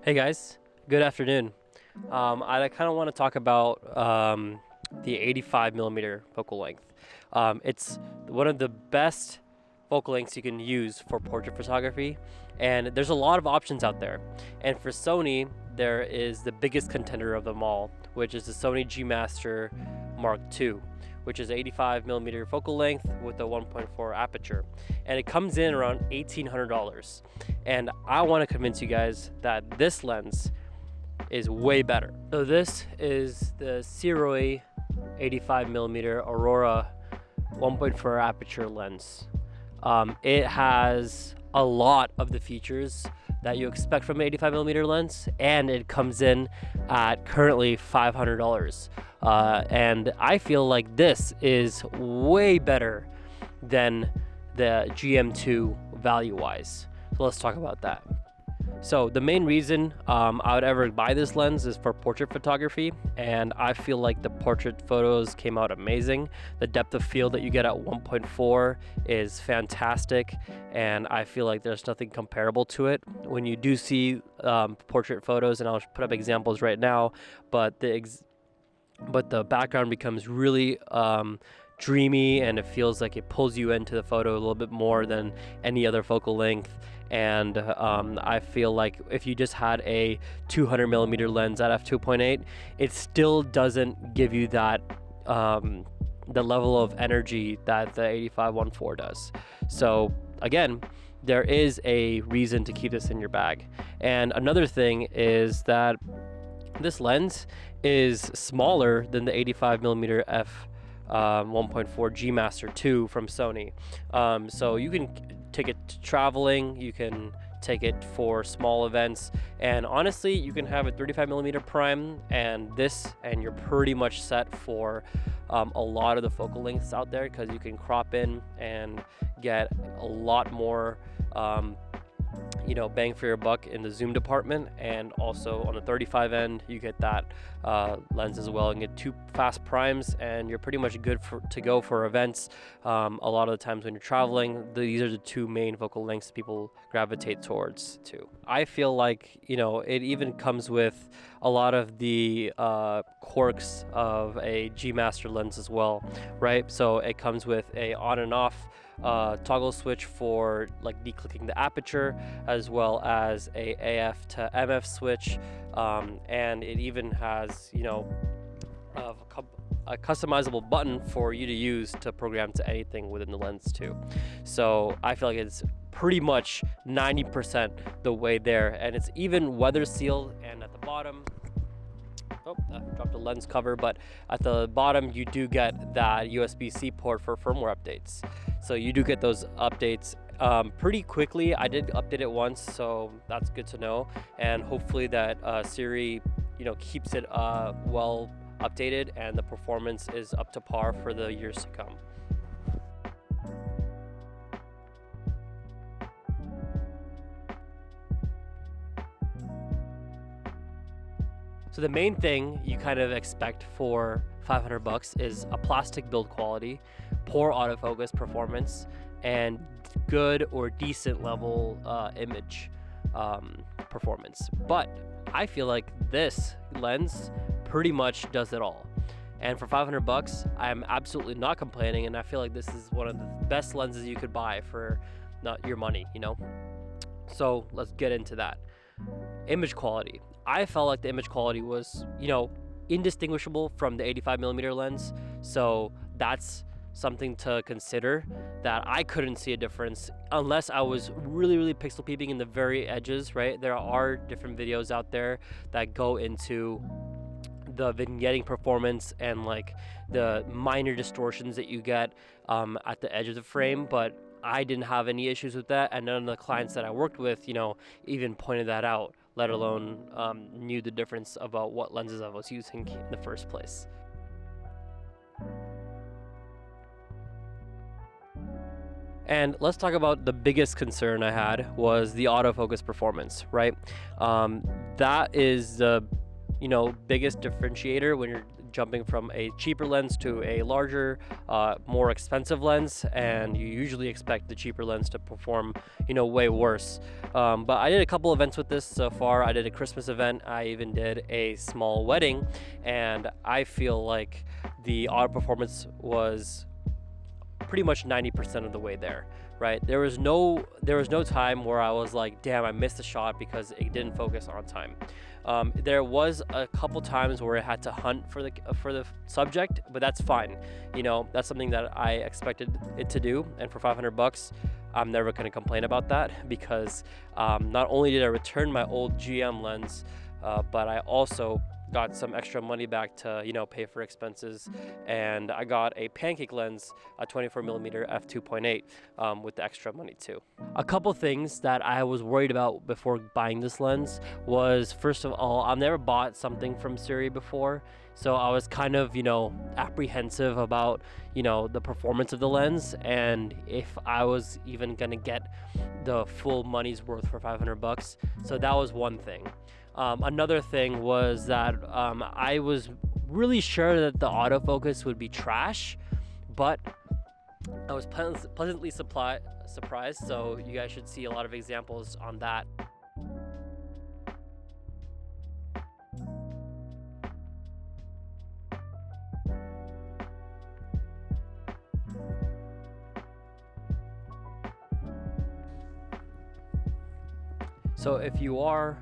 Hey guys, good afternoon. I kind of want to talk about the 85 millimeter focal length. It's one of the best focal lengths you can use for portrait photography, and there's a lot of options out there. And for Sony, there is the biggest contender of them all, which is the Sony G Master Mark II, which is 85 millimeter focal length with a 1.4 aperture, and it comes in around $1,800. And I want to convince you guys that this lens is way better. So this is the Sirui 85 millimeter Aurora 1.4 aperture lens. It has a lot of the features that you expect from an 85 millimeter lens, and it comes in at currently $500. And I feel like this is way better than the GM2 value-wise. So let's talk about that. So the main reason I would ever buy this lens is for portrait photography, and I feel like the portrait photos came out amazing. The depth of field that you get at 1.4 is fantastic, and I feel like there's nothing comparable to it. When you do see portrait photos, and I'll put up examples right now, but the background becomes really dreamy, and it feels like it pulls you into the photo a little bit more than any other focal length. And I feel like if you just had a 200 millimeter lens at f2.8, it still doesn't give you that the level of energy that the 85-1.4 does. So again, there is a reason to keep this in your bag. And another thing is that this lens is smaller than the 85 millimeter f 1.4 G Master 2 from Sony. So you can take it to traveling, you can take it for small events, and honestly, you can have a 35 millimeter prime and this, and you're pretty much set for a lot of the focal lengths out there, because you can crop in and get a lot more bang for your buck in the zoom department. And also on the 35 end, you get that lens as well, and get two fast primes, and you're pretty much good to go for events. A lot of the times when you're traveling, these are the two main focal lengths people gravitate towards too. I feel like it even comes with a lot of the quirks of a G Master lens as well, right? So it comes with a on and off toggle switch for like declicking the aperture, as well as a AF to MF switch, and it even has a customizable button for you to use to program to anything within the lens too. So I feel like it's pretty much 90% the way there, and it's even weather sealed. And at the bottom, I dropped the lens cover, but at the bottom you do get that USB-C port for firmware updates. So you do get those updates pretty quickly. I did update it once, so that's good to know. And hopefully that Siri, keeps it well updated, and the performance is up to par for the years to come. So the main thing you kind of expect for $500 is a plastic build quality, poor autofocus performance, and good or decent level image performance. But I feel like this lens pretty much does it all. And for $500, I'm absolutely not complaining, and I feel like this is one of the best lenses you could buy for not your money, So let's get into that. Image quality. I felt like the image quality was, indistinguishable from the 85 millimeter lens. So that's something to consider, that I couldn't see a difference unless I was really, really pixel peeping in the very edges, right? There are different videos out there that go into the vignetting performance and like the minor distortions that you get at the edge of the frame, but I didn't have any issues with that, and none of the clients that I worked with, even pointed that out, let alone knew the difference about what lenses I was using in the first place. And let's talk about the biggest concern I had was the autofocus performance, right? That is the biggest differentiator when you're jumping from a cheaper lens to a larger, more expensive lens, and you usually expect the cheaper lens to perform, way worse. But I did a couple events with this so far. I did a Christmas event. I even did a small wedding, and I feel like the auto performance was pretty much 90% of the way there, right? There was no time where I was like, damn, I missed a shot because it didn't focus on time. There was a couple times where I had to hunt for the subject, but that's fine. That's something that I expected it to do, and for $500, I'm never going to complain about that, because not only did I return my old GM lens, but I also got some extra money back to pay for expenses, and I got a pancake lens, a 24mm f2.8, with the extra money too. A couple things that I was worried about before buying this lens was, first of all, I've never bought something from Sirui before, so I was kind of apprehensive about the performance of the lens, and if I was even gonna get the full money's worth for $500. So that was one thing. Another thing was that I was really sure that the autofocus would be trash, but I was pleasantly surprised, so you guys should see a lot of examples on that. So if you are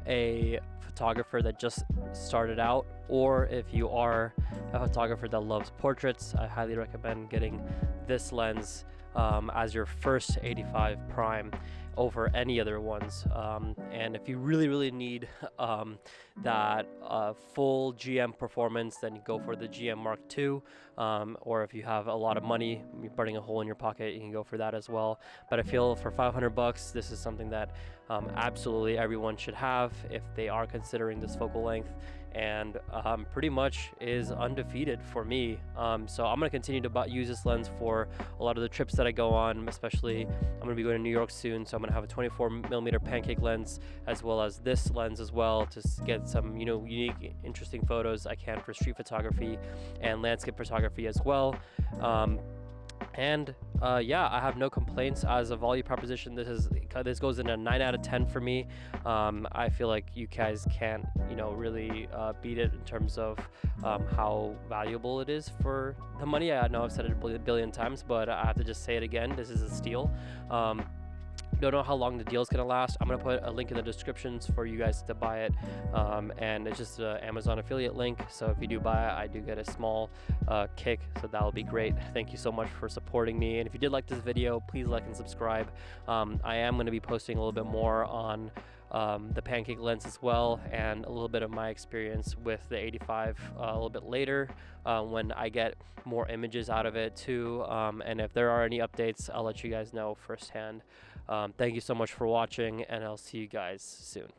a photographer that just started out, or if you are a photographer that loves portraits, I highly recommend getting this lens as your first 85 prime over any other ones. And if you really need that full GM performance, then you go for the GM Mark II, or if you have a lot of money, you're burning a hole in your pocket, you can go for that as well. But I feel for $500, this is something that absolutely everyone should have if they are considering this focal length, and pretty much is undefeated for me. So I'm going to continue to use this lens for a lot of the trips that I go on, especially I'm going to be going to New York soon, so I'm going to have a 24mm pancake lens as well as this lens as well, to get some unique, interesting photos I can for street photography and landscape photography as well. Yeah, I have no complaints as a value proposition. This goes in a 9 out of 10 for me. I feel like you guys can't really beat it in terms of how valuable it is for the money. I know I've said it a billion times, but I have to just say it again. This is a steal. Don't know how long the deal is going to last. I'm going to put a link in the descriptions for you guys to buy it, and it's just an Amazon affiliate link, so if you do buy it, I do get a small kick, so that will be great. Thank you so much for supporting me, and if you did like this video, please like and subscribe. I am going to be posting a little bit more on the pancake lens as well, and a little bit of my experience with the 85 a little bit later, when I get more images out of it too, and if there are any updates, I'll let you guys know firsthand. Thank you so much for watching, and I'll see you guys soon.